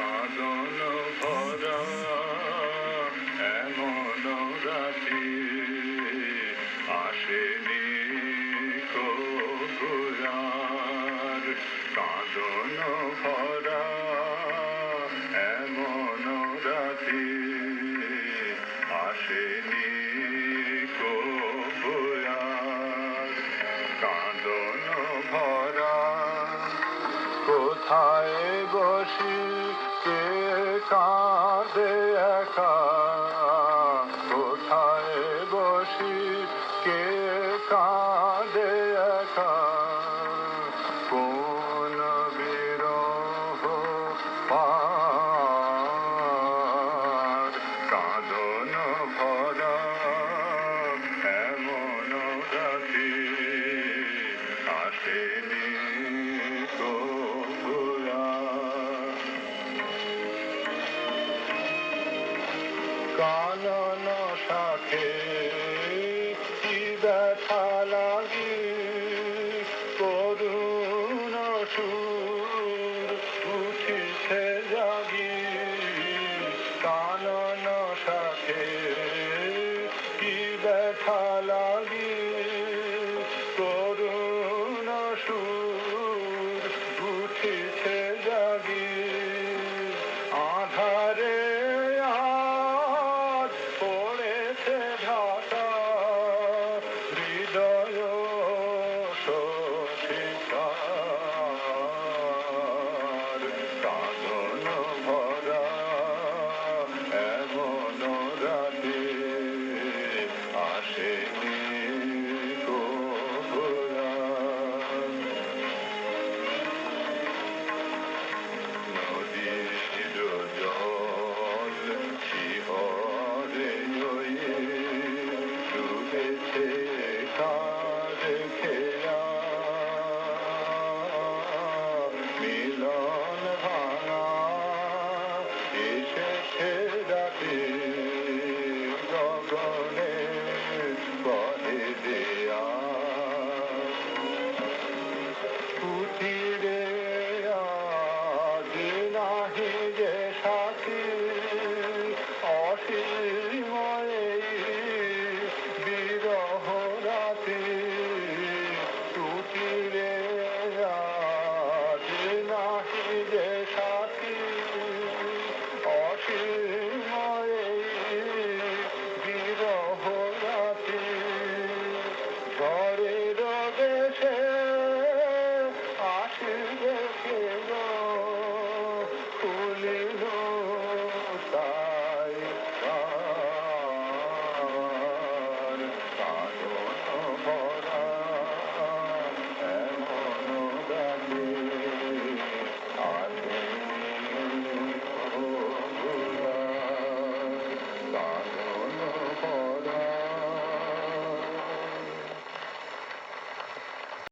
কাঁদন ভরা এমন রাতে আসেনি কবুয়ার। কাঁদন ভরা এমন রাতে আসেনি কবুয়ার। কাঁদন ভরা কোথায় বসি কে কাঁদে একা, কোথায় বসি কে কাঁদে একা, কোন বিরহ পার। কাঁদন ভরা এমন রাতে আসেনি কানন শাখে কি ব্যথা লাগি, করুণ সুর উঠিছে জাগি। কানন শাখে কি ব্যথা লাগি, করুণ সুর উঠিছে জাগি। আধারে পড়েছে ঢাকা হৃদয় সঠিকার। কাঁদন ভরা এমন রাতে আসেনি কবুয়ার। নদীর জল শিহরে ডুবেছে কার খেয়া, মিলন